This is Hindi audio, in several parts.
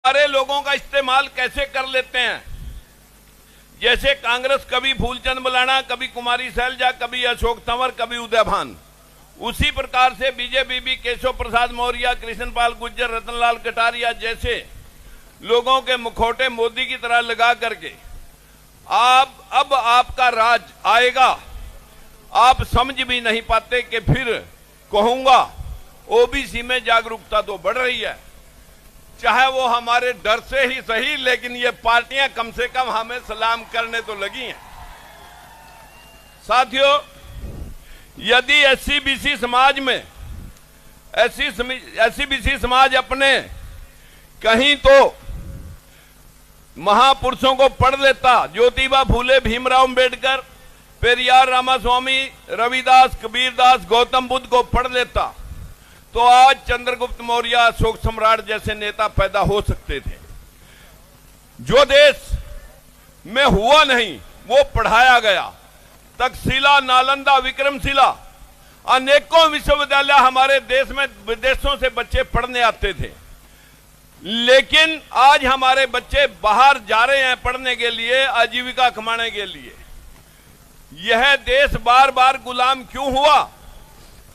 सारे लोगों का इस्तेमाल कैसे कर लेते हैं। जैसे कांग्रेस कभी फूलचंद मलाना, कभी कुमारी शैलजा, कभी अशोक तंवर, कभी उदय भान, उसी प्रकार से बीजेपी भी केशव प्रसाद मौर्य, कृष्णपाल गुर्जर, रतनलाल कटारिया जैसे लोगों के मुखौटे मोदी की तरह लगा करके अब आपका राज आएगा। आप समझ भी नहीं पाते कि फिर कहूंगा ओबीसी में जागरूकता तो बढ़ रही है, चाहे वो हमारे डर से ही सही, लेकिन ये पार्टियां कम से कम हमें सलाम करने तो लगी हैं। साथियों, यदि एससी बीसी समाज में एससी बीसी समाज अपने कहीं तो महापुरुषों को पढ़ लेता, ज्योतिबा फूले, भीमराव अंबेडकर, पेरियार रामास्वामी, रविदास, कबीरदास, गौतम बुद्ध को पढ़ लेता, तो आज चंद्रगुप्त मौर्य, अशोक सम्राट जैसे नेता पैदा हो सकते थे। जो देश में हुआ नहीं वो पढ़ाया गया। तक्षशिला, नालंदा, विक्रमशिला, अनेकों विश्वविद्यालय हमारे देश में विदेशों से बच्चे पढ़ने आते थे, लेकिन आज हमारे बच्चे बाहर जा रहे हैं पढ़ने के लिए, आजीविका कमाने के लिए। यह देश बार बार गुलाम क्यों हुआ?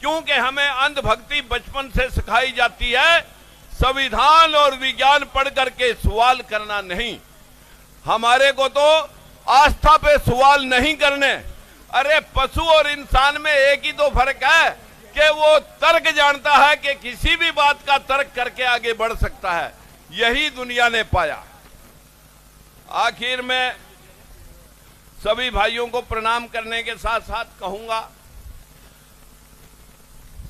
क्योंकि हमें अंधभक्ति बचपन से सिखाई जाती है, संविधान और विज्ञान पढ़ करके सवाल करना नहीं। हमारे को तो आस्था पे सवाल नहीं करने। अरे पशु और इंसान में एक ही तो फर्क है कि वो तर्क जानता है कि किसी भी बात का तर्क करके आगे बढ़ सकता है। यही दुनिया ने पाया। आखिर में सभी भाइयों को प्रणाम करने के साथ साथ कहूंगा,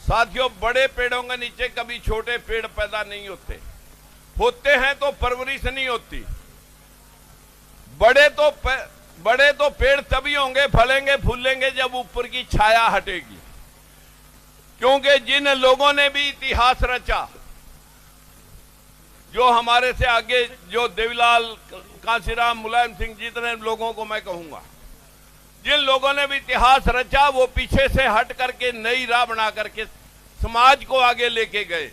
साथियों, बड़े पेड़ों के नीचे कभी छोटे पेड़ पैदा नहीं होते, होते हैं तो परवरिश नहीं होती। बड़े तो पेड़ तभी होंगे, फलेंगे, फूलेंगे जब ऊपर की छाया हटेगी। क्योंकि जिन लोगों ने भी इतिहास रचा, जो हमारे से आगे, जो देवीलाल, कांशीराम, मुलायम सिंह, जितने लोगों को मैं कहूंगा, जिन लोगों ने भी इतिहास रचा, वो पीछे से हट करके नई राह बना करके समाज को आगे लेके गए।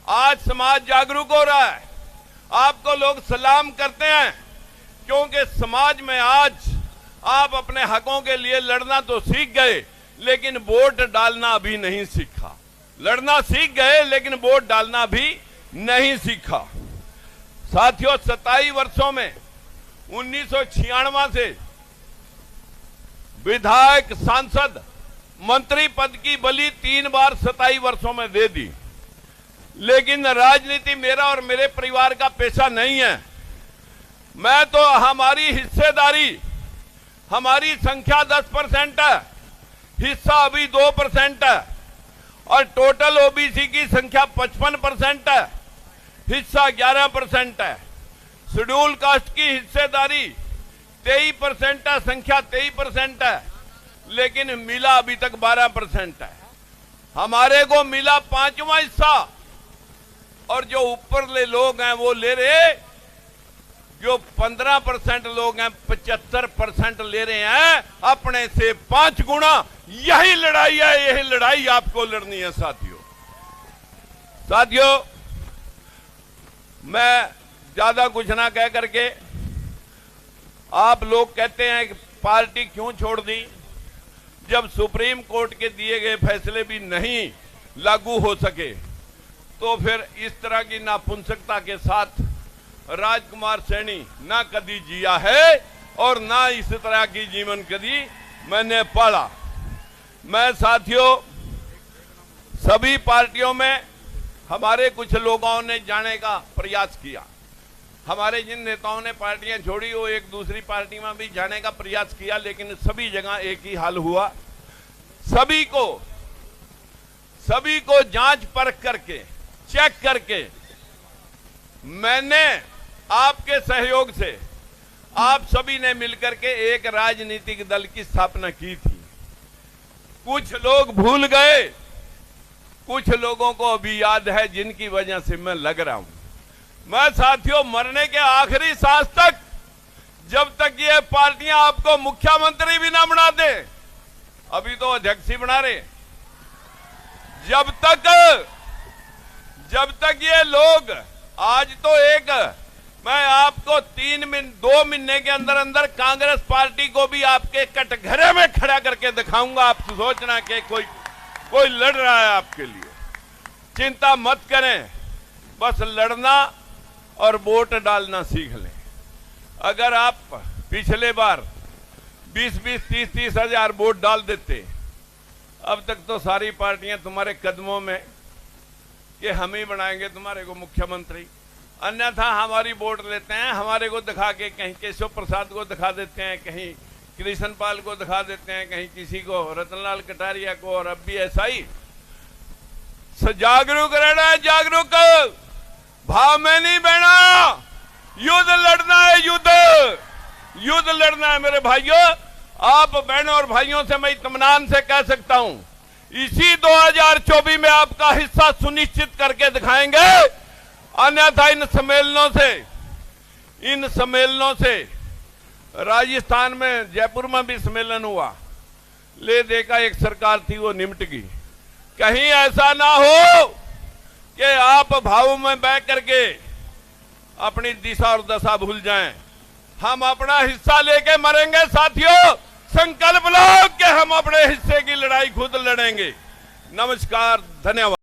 आज समाज जागरूक हो रहा है, आपको लोग सलाम करते हैं, क्योंकि समाज में आज आप अपने हकों के लिए लड़ना तो सीख गए, लेकिन वोट डालना अभी नहीं सीखा। लड़ना सीख गए लेकिन वोट डालना भी नहीं सीखा। साथियों, 27 वर्षों में 1996 से विधायक, सांसद, मंत्री पद की बलि 3 बार 27 वर्षों में दे दी। लेकिन राजनीति मेरा और मेरे परिवार का पेशा नहीं है। मैं तो, हमारी हिस्सेदारी, हमारी संख्या 10% है, हिस्सा अभी 2% है, और टोटल ओबीसी की संख्या 55% है, हिस्सा 11% है। शेड्यूल कास्ट की हिस्सेदारी 23% है, संख्या 23% है, लेकिन मिला अभी तक 12% है। हमारे को मिला 5वां हिस्सा, और जो ऊपरले लोग हैं वो ले रहे, जो 15% लोग हैं 75% ले रहे हैं, अपने से 5 गुना। यही लड़ाई है, यही लड़ाई आपको लड़नी है साथियों। मैं ज्यादा कुछ ना कह करके, आप लोग कहते हैं कि पार्टी क्यों छोड़ दी, जब सुप्रीम कोर्ट के दिए गए फैसले भी नहीं लागू हो सके, तो फिर इस तरह की नापुंसकता के साथ राजकुमार सैनी ना कभी जिया है और ना इस तरह की जीवन कभी मैंने पाला। मैं साथियों, सभी पार्टियों में हमारे कुछ लोगों ने जाने का प्रयास किया। हमारे जिन नेताओं ने पार्टियां छोड़ी वो एक दूसरी पार्टी में भी जाने का प्रयास किया, लेकिन सभी जगह एक ही हाल हुआ। सभी को जांच परख करके, चेक करके, मैंने आपके सहयोग से, आप सभी ने मिलकर के एक राजनीतिक दल की स्थापना की थी। कुछ लोग भूल गए, कुछ लोगों को अभी याद है, जिनकी वजह से मैं लग रहा हूं। मैं साथियों, मरने के आखिरी सांस तक, जब तक ये पार्टियां आपको मुख्यमंत्री भी ना बना दे, अभी तो अध्यक्ष ही बना रहे, जब तक ये लोग आज तो एक मैं आपको 2 महीने के अंदर अंदर कांग्रेस पार्टी को भी आपके कटघरे में खड़ा करके दिखाऊंगा। आप सोचना कि कोई लड़ रहा है आपके लिए, चिंता मत करें, बस लड़ना और वोट डालना सीख लें। अगर आप पिछले बार 20-20, 30-30 हजार वोट डाल देते, अब तक तो सारी पार्टियां तुम्हारे कदमों में कि हम ही बनाएंगे तुम्हारे को मुख्यमंत्री। अन्यथा हमारी वोट लेते हैं, हमारे को दिखा के कहीं केशव प्रसाद को दिखा देते हैं, कहीं कृष्ण पाल को दिखा देते हैं, कहीं किसी को रतनलाल कटारिया को, और अब भी ऐसा ही। जागरूक रहना है, जागरूक, भाव में नहीं बहना, युद्ध लड़ना है, युद्ध लड़ना है मेरे भाइयों। आप बहनों और भाइयों से मैं इत्मीनान से कह सकता हूं, इसी 2024 में आपका हिस्सा सुनिश्चित करके दिखाएंगे। अन्यथा इन सम्मेलनों से राजस्थान में, जयपुर में भी सम्मेलन हुआ, ले देखा एक सरकार थी वो निमट गई। कहीं ऐसा ना हो कि आप भावों में बह करके अपनी दिशा और दशा भूल जाएं। हम अपना हिस्सा लेके मरेंगे साथियों, संकल्प लो कि हम अपने हिस्से की लड़ाई खुद लड़ेंगे। नमस्कार, धन्यवाद।